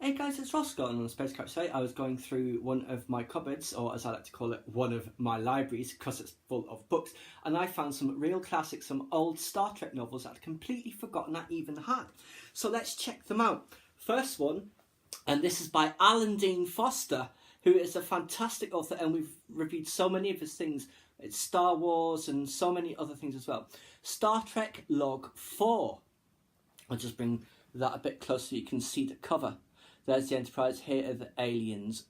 Hey guys, it's Ross going on the Space Couch today. I was going through one of my cupboards, or as I like to call it, one of my libraries, because it's full of books, and I found some real classics, some old Star Trek novels that I'd completely forgotten I even had. So let's check them out. First one, and this is by Alan Dean Foster, who is a fantastic author, and we've reviewed so many of his things. It's Star Wars and so many other things as well. Star Trek Log 4. I'll just bring that a bit closer so you can see the cover. There's the Enterprise, here are the aliens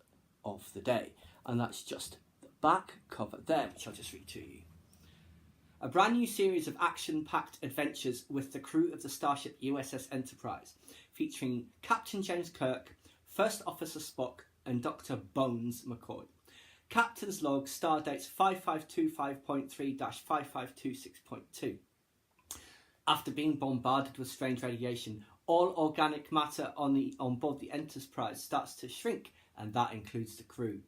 of the day. And that's just the back cover there, which I'll just read to you. A brand new series of action-packed adventures with the crew of the starship USS Enterprise, featuring Captain James Kirk, First Officer Spock, and Dr. Bones McCoy. Captain's Log, Stardates 5525.3-5526.2. After being bombarded with strange radiation, all organic matter on board the Enterprise starts to shrink, and that includes the crew.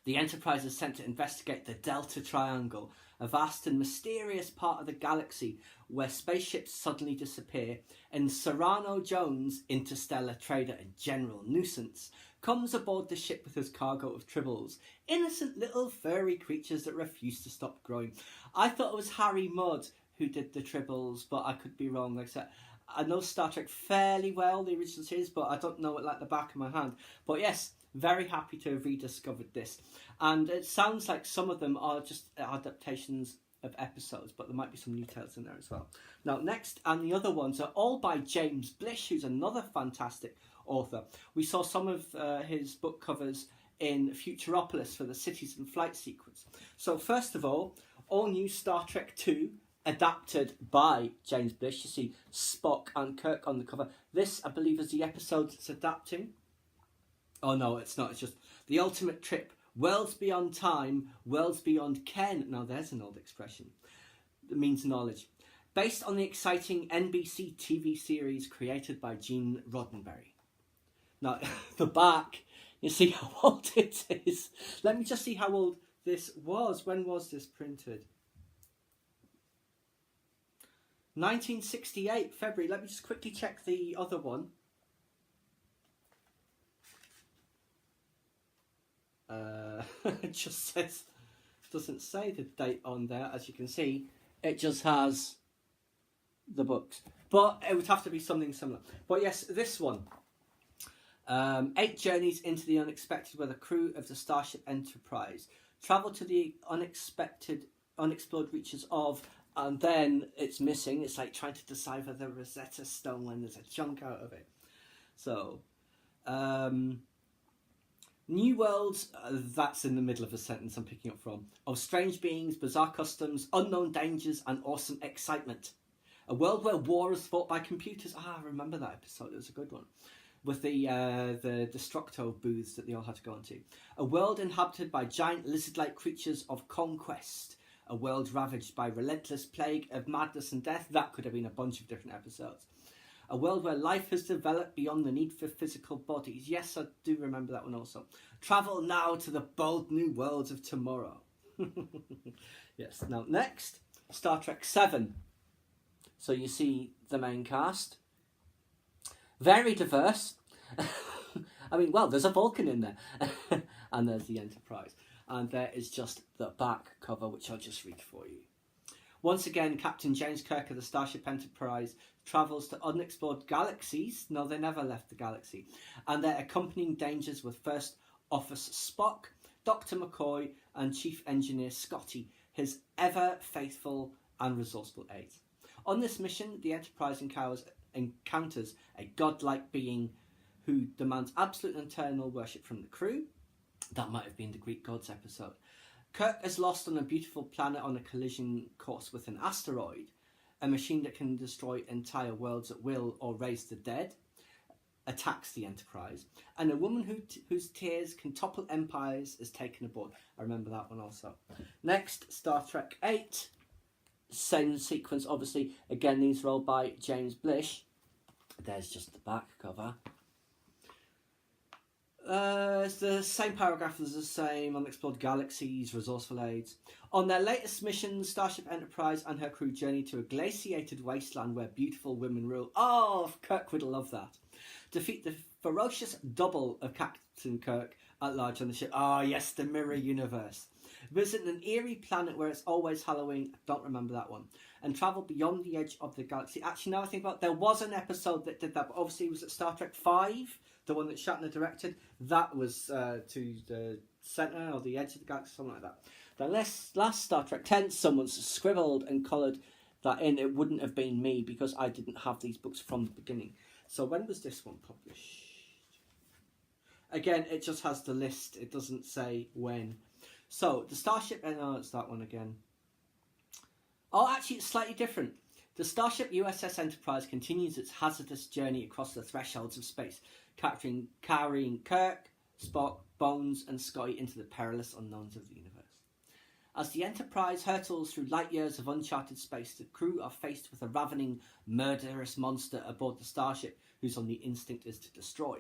The Enterprise is sent to investigate the Delta Triangle, a vast and mysterious part of the galaxy where spaceships suddenly disappear, and Serrano Jones, interstellar trader and general nuisance, comes aboard the ship with his cargo of tribbles, innocent little furry creatures that refuse to stop growing. I thought it was Harry Mudd who did the tribbles, but I could be wrong. Like I said, I know Star Trek fairly well, the original series, but I don't know it like the back of my hand. But yes, very happy to have rediscovered this. And it sounds like some of them are just adaptations of episodes, but there might be some new tales in there as well. Now, next, and the other ones are all by James Blish, who's another fantastic author. We saw some of his book covers in Futuropolis for the cities and flight sequence. So first of all new Star Trek 2, adapted by James Blish. You see Spock and Kirk on the cover. This, I believe, is the episode it's adapting. Oh no, it's not. It's just The Ultimate Trip. Worlds Beyond Time, Worlds Beyond Ken. Now there's an old expression. It means knowledge. Based on the exciting NBC TV series created by Gene Roddenberry. Now, the back, you see how old it is. Let me just see how old this was. When was this printed? 1968, February. Let me just quickly check the other one. It just says, doesn't say the date on there, as you can see. It just has the books. But it would have to be something similar. But yes, this one. 8 journeys into the unexpected where the crew of the Starship Enterprise travel to the unexplored reaches of, and then it's missing. It's like trying to decipher the Rosetta Stone when there's a chunk out of it. So, new worlds, that's in the middle of a sentence I'm picking up from, of strange beings, bizarre customs, unknown dangers, and awesome excitement. A world where war is fought by computers. I remember that episode. It was a good one. With the Destructo booths that they all had to go into. A world inhabited by giant lizard-like creatures of conquest. A world ravaged by relentless plague of madness and death. That could have been a bunch of different episodes. A world where life has developed beyond the need for physical bodies. Yes, I do remember that one also. Travel now to the bold new worlds of tomorrow. Yes, now next, Star Trek 7. So you see the main cast. Very diverse. I mean, well, there's a Vulcan in there. And there's the Enterprise. And there is just the back cover, which I'll just read for you. Once again, Captain James Kirk of the Starship Enterprise travels to unexplored galaxies. No, they never left the galaxy. And their accompanying dangers with First Officer Spock, Dr. McCoy, and Chief Engineer Scotty, his ever-faithful and resourceful aides. On this mission, the Enterprise encounters a godlike being who demands absolute and eternal worship from the crew. That might have been the Greek gods episode. Kirk is lost on a beautiful planet on a collision course with an asteroid, a machine that can destroy entire worlds at will or raise the dead, attacks the Enterprise, and a woman whose tears can topple empires is taken aboard. I remember that one also. Next, Star Trek 8. Same sequence, obviously. Again, these are all by James Blish. There's just the back cover. It's the same paragraph as the same. Unexplored galaxies, resourceful aids. On their latest mission, Starship Enterprise and her crew journey to a glaciated wasteland where beautiful women rule. Oh, Kirk would love that. Defeat the ferocious double of Captain Kirk at large on the ship. Oh yes, the Mirror Universe. Visit an eerie planet where it's always Halloween. I don't remember that one. And travel beyond the edge of the galaxy. Actually, now I think about it, there was an episode that did that, but obviously it was at Star Trek V, the one that Shatner directed. That was to the centre or the edge of the galaxy, something like that. The last Star Trek 10, someone's scribbled and coloured that in. It wouldn't have been me because I didn't have these books from the beginning. So when was this one published? Again, it just has the list. It doesn't say when. So, the Starship... No, it's that one again. Oh, actually, it's slightly different. The Starship USS Enterprise continues its hazardous journey across the thresholds of space, carrying Kirk, Spock, Bones and Scotty into the perilous unknowns of the universe. As the Enterprise hurtles through light years of uncharted space, the crew are faced with a ravening, murderous monster aboard the Starship whose only instinct is to destroy.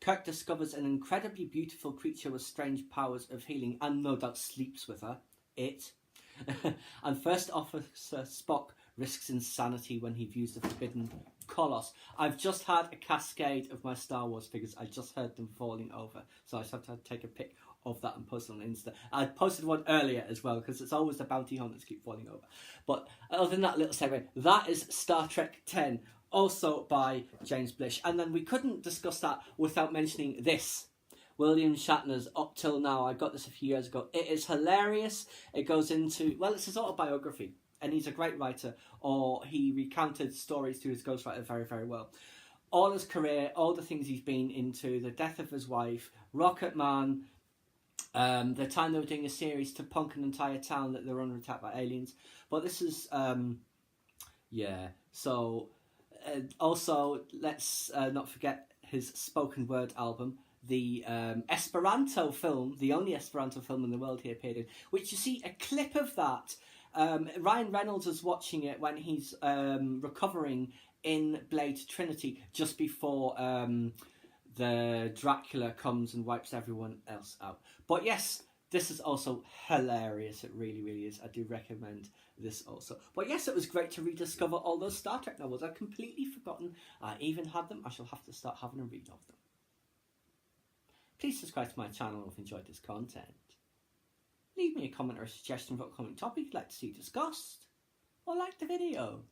Kirk discovers an incredibly beautiful creature with strange powers of healing and no doubt sleeps with her, and First Officer Spock risks insanity when he views the forbidden Colossus. I've just had a cascade of my Star Wars figures. I just heard them falling over, so I just have to take a pic of that and post it on Insta. I posted one earlier as well because it's always the bounty hunters keep falling over. But other than that little segue, that is Star Trek 10. Also by James Blish. And then we couldn't discuss that without mentioning this. William Shatner's Up Till Now. I got this a few years ago. It is hilarious. It goes into... Well, it's his autobiography. And he's a great writer. Or he recounted stories to his ghostwriter very, very well. All his career, all the things he's been into. The death of his wife. Rocket Man. The time they were doing a series to punk an entire town that they were under attack by aliens. But this is... yeah. So... also, let's not forget his spoken word album, the Esperanto film, the only Esperanto film in the world he appeared in, which you see a clip of that. Ryan Reynolds is watching it when he's recovering in Blade Trinity just before the Dracula comes and wipes everyone else out. But yes, this is also hilarious. It really, really is. I do recommend this also. But yes, it was great to rediscover all those Star Trek novels. I'd completely forgotten I even had them. I shall have to start having a read of them. Please subscribe to my channel if you enjoyed this content. Leave me a comment or a suggestion for a upcoming topic you'd like to see discussed. Or like the video.